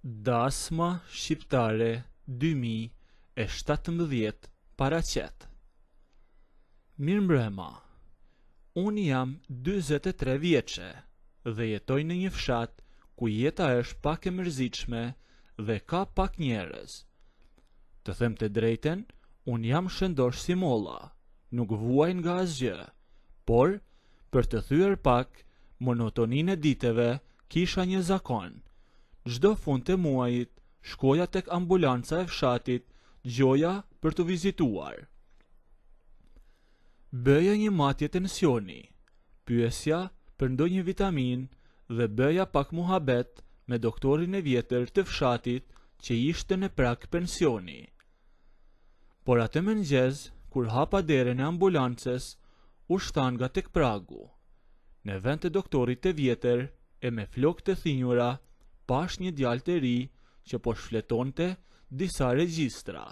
Dasma shqiptare 2017 paraqet. Mirëmbrëma. Unë jam 43 vjeçe dhe jetoj në një fshat ku jeta është pak e mërzitshme dhe ka pak njerëz. Të them të drejten, unë jam shëndosh si molla, nuk vuaj nga asgjë, por për të thyer pak monotoninë e ditëve kisha një zakon. Çdo fund të muajit shkoja tek ambulanca e fshatit, gjoja për të vizituar. Bëja një matje tensioni, pyesja për ndonjë vitamin dhe bëja pak muhabet me doktorin e vjetër të fshatit që ishte në prag pensioni. Por atë mëngjes, kur hapa derën e ambulancës, u shtan nga tek pragu. Në vend të doktorit të vjetër e me flokë të thinjura, pash një djalë të ri që po shfletonte disa regjistra.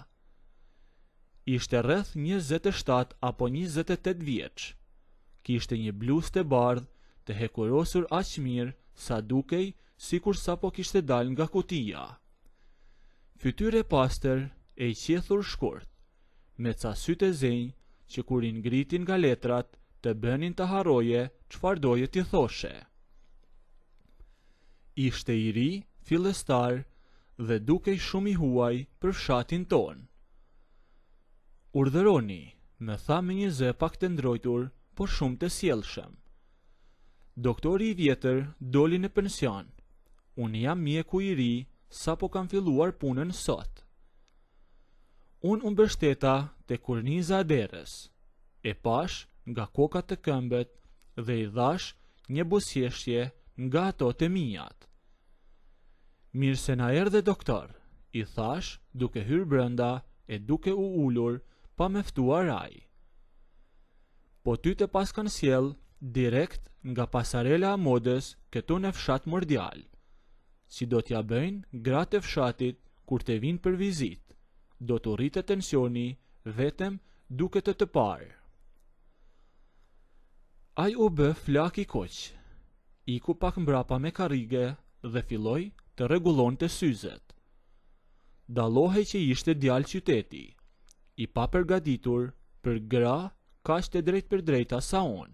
Ishte rreth 27 apo 28 vjeç. Kishte një bluzë të bardhë të hekurosur aq mirë sa dukej sikur sapo kishte dalë nga kutia. Fytyrë e pastër e i qethur shkurt, me ca sytë e zenj që kur i ngritin nga letrat të bënin të harroje çfarë doje t'i thoshe. Ishte i ri, fillestar dhe dukej shumë i huaj për fshatin ton. Urdhëroni, më tha me një zë pak të ndrojtur, por shumë të sjellshëm. Doktori i vjetër doli në pension. Unë jam mjeku i ri, sapo kam filluar punën sot. Unë mbështeta te korniza e derës, e pash nga kokat të këmbët dhe i dhash një buzëqeshje nga ato të mijat. Mirë se na erdhe doktor, i thash duke hyrë brenda e duke u ulur pa me ftuar aj. Po ty të pas kanë sjell direkt nga pasarela e modës këtu në fshat Mordial, si do t'ja bëjnë gratë e fshatit kur të vinë për vizit, do të rritet tensioni vetëm duke të parë. Aj u bë flak i koq, iku pak mbrapa me karrige dhe filloi të rregullonte syzet. Dallohej që ishte djalë qyteti, i pa përgatitur për gra kaq të drejt për drejta sa unë.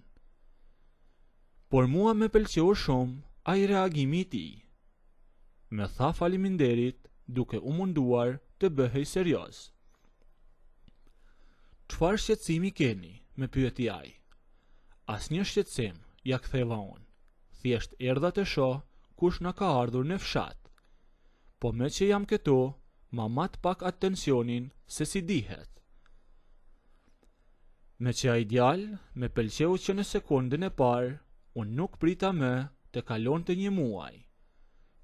Por mua me pëlqeu shumë ai reagimi i tij. Me tha faleminderit duke u munduar të bëhej serioz. Çfarë shqetësimi keni? Me pyeti ai. Asnjë shqetësim, ja ktheva unë. Thjesht erdha të shoh kush na ka ardhur në fshat. Po me që jam këtu, ma mat pak atë tensionin se si dihet. Me që ai djalë me pëlqeu që në sekondën e parë, unë nuk prita më të kalonte një muaj.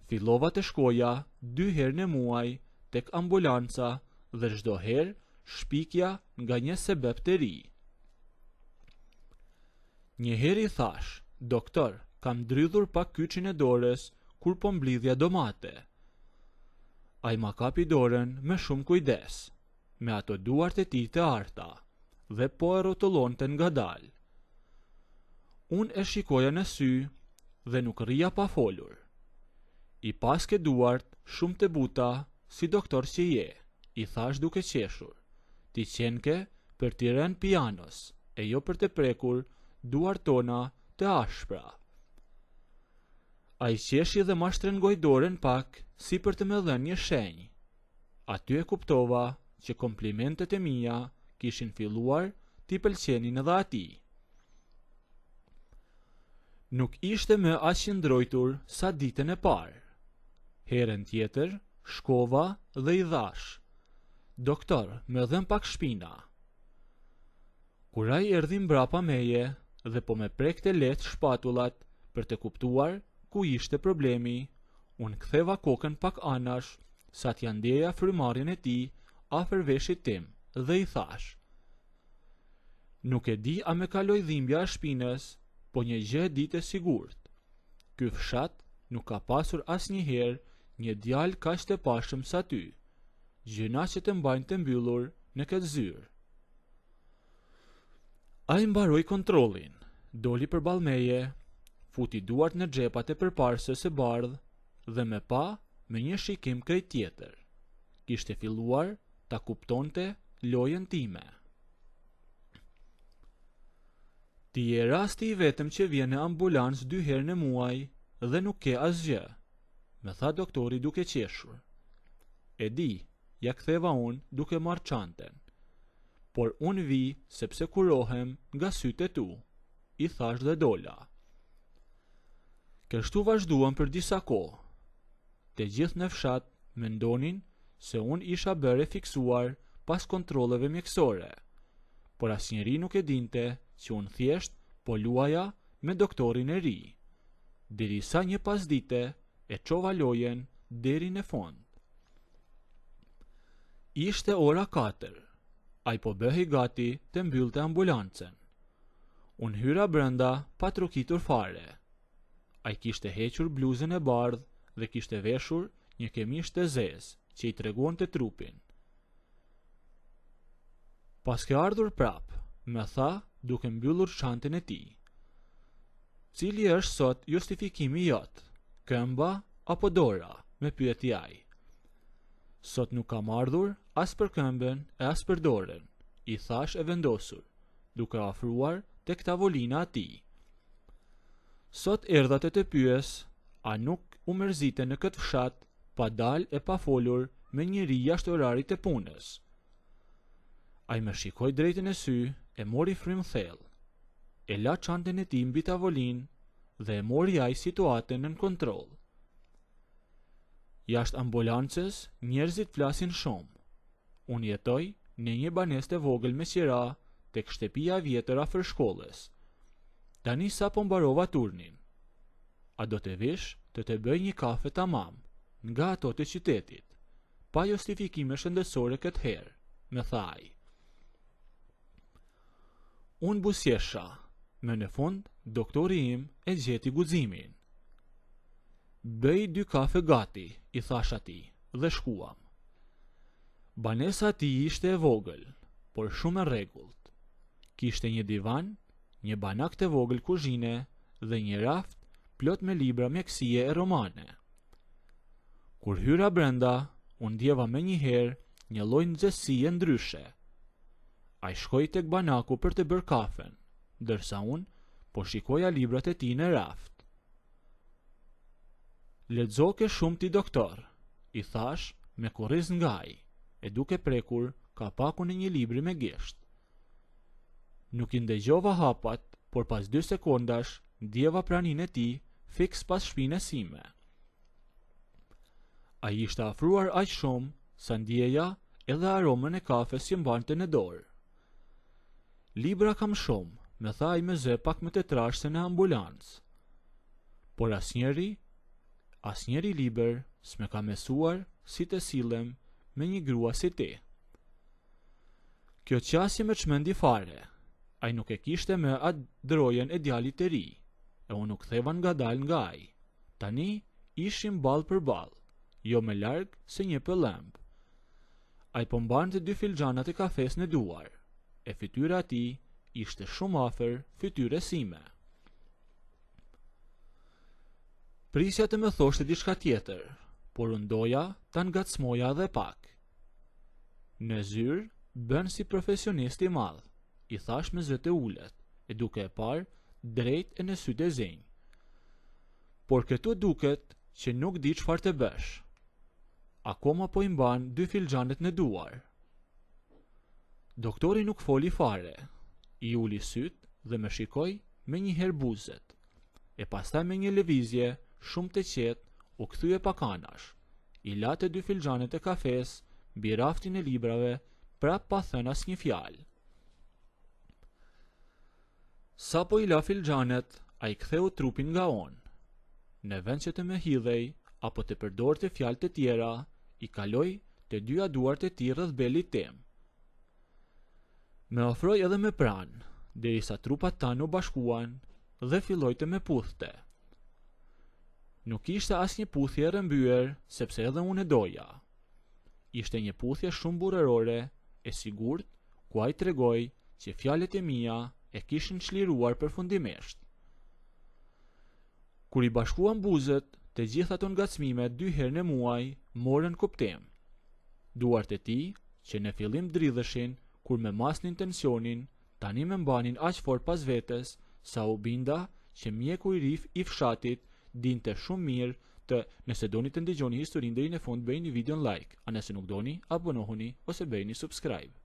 Fillova të shkoja 2 herë në muaj tek ambulanca dhe çdo herë shpikja nga një sebeb të ri. Një herë i thash, doktor, kam ndrydhur pak kyçin e dorës kur po mblidhja domate. Ai ma kapi dorën me shumë kujdes, me ato duart e tij të arta, dhe po e rrotullonte ngadalë. Unë e shikoja në sy dhe nuk rria pa folur. I paske duart shumë të buta, si doktor që je, i thash duke qeshur. Ti qenke për t'i rënë pianos, e jo për të prekur duart tona të ashpra. A i qeshi dhe ma shtrëngoj dorën pak, si për të me dhënë një shenjë. Aty e kuptova që komplimentet e mia kishin filluar t'i pëlqenin edhe atij. Nuk ishte më aq i ndrojtur sa ditën e parë. Herën tjetër, shkova dhe i dhash, doktor, më dhën pak shpina. Kur ai erdhi mbrapa meje dhe po me prekte lehtë shpatullat për të kuptuar ku ishte problemi, unë ktheva kokën pak anash sa t'ja ndjeja frymarrjen e tij afër veshit tim dhe i thash, nuk e di a me kaloj dhimbja e shpinës, po një gjë e ditë e sigurt. Ky fshat nuk ka pasur asnjëherë një djalë kaq të pashëm sa ty, gjëna që të mbajnë të mbyllur në këtë zyrë. Ai mbaroi kontrollin, doli përballë meje, futi duart në xhepat e përparses së bardhë dhe me pa me një shikim krejt tjetër. Kishte filluar ta kuptonte lojën time. Ti je rasti i vetëm që vjen në ambulancë 2 herë në muaj dhe nuk ke asgjë, me tha doktori duke qeshur. E di, ja ktheva unë duke marrë çanten. Por unë vi sepse kurohem nga sytë e tu, i thash dhe dola. Kështu vazhduam për disa kohë. Të gjithë në fshat mendonin se unë isha bërë fiksuar pas kontrolleve mjekësore, por asnjëri nuk e dinte që unë thjesht po luaja me doktorin e ri, derisa një pasdite e çova lojen deri në fund. Ishte ora 4. Ai po bëhej gati të mbyllte ambulancën. Unë hyra brenda pa trukitur fare. Ai kishte hequr bluzën e bardhë dhe kishte veshur një kemish të zezë që i tregonte trupin. Pas ke ardhur prap, me tha duke mbyllur çantën e tij. Cili është sot justifikimi jot? Këmba apo dora? Me pyeti ai. Sot nuk kam ardhur as për këmbën e as për dorën, i thash e vendosur, duke afruar tek tavolina e tij. Sot erdha të pyes, a nuk u mërzite në këtë fshat pa dal e pa folur me njëri jashtë orarit të punës. Ai më shikoi drejtën e sy, e mori frym thellë. E la çantën e tij mbi tavolinë dhe e mori ai situatën në kontroll. Jashtë ambulancës, njerëzit flasin shumë. Unë jetoj në një banesë të vogël me qira tek shtëpia e vjetër afër shkollës. Tani sapo mbarova turnin. A do të vish të bëj një kafe tamam, nga ato të qytetit, pa justifikime shëndetësore këtë herë, me tha ai. Unë busjesha, me në fund, doktori im e gjeti guximin. Bëj 2 kafe gati, i thash atij, dhe shkuam. Banesa e tij ishte e vogël, por shumë e rregullt. Kishte një divan, një banak të vogël kuzhine dhe një raft plot me libra mjekësie e romane. Kur hyra brenda, unë ndjeva menjëherë një lloj nxehtësie ndryshe. Ai shkoi tek banaku për të bërë kafen, ndërsa unë po shikoja librat e tij në raft. Lexo ke shumë ti doktor, i thash me kurriz nga ai, e duke prekur kapakun e një libri me gisht. Nuk i ndëgjova hapat, por pas 2 sekondash ndjeva praninë e tij fiks pas shpinës sime. Ai ishte afruar aq shumë sa ndjeja edhe aromën e kafes që mbante në dorë. Libra kam shumë, me tha ai me zë pak më të trashë se në ambulancë. Por asnjëri libër s'me ka mësuar si të sillem me një grua si ti. Kjo qasje me çmendi fare. Ai nuk e kishte me atë drojen e djalit të ri, e unë nuk theva ngadalë nga ai. Tani ishim ballë për ballë, jo më larg se një pëllemb. Ai po mbante 2 filxhanat e kafes në duar, e fytyra e tij ishte shumë afër fytyrës sime. Prisja të më thoshte diçka tjetër, por unë doja ta ngacmoja edhe pak. Në zyrë bën si profesionist i madh, i thash me zë të ulët, e duke e parë drejt e në sytë e zenj. Por këtu duket që nuk di çfarë të bësh. Akoma po i mban 2 filxhanet në duar. Doktori nuk foli fare, i uli syt dhe më shikoi me një herë buzët, e pastaj me një lëvizje shumë të qetë u kthye pa kanash, i late 2 filxhanet e kafes mbi raftin e librave prap pa thënë asnjë fjalë. Sa po i la filxhanet, a i ktheu trupin nga on. Në vend që të me hidhej, apo të përdorte fjalë të tjera, i kaloi të 2 duart e tij rreth belit tim. Me ofroi edhe me pranë, derisa trupat tanë u bashkuan dhe filloi të me puthte. Nuk ishte asnjë puthje rrëmbyer, sepse edhe unë e doja. Ishte një puthje shumë burrërore, e sigurt, ku ai tregoi që fjalët e mia e kishin çliruar përfundimisht. Kur i bashkuam buzët, Të gjitha ato ngacmimet 2 herë në muaj morën kuptim. Duart e tij, që në fillim dridheshin kur me masnin tensionin, tani më mbanin aq fort pas vetes sa u binda që mjeku i rif i fshatit dinte shumë mirë të nëse doni të ndëgjoni historinë deri në fund bëjini videon like, a nëse nuk doni abonohuni ose bëjini subscribe.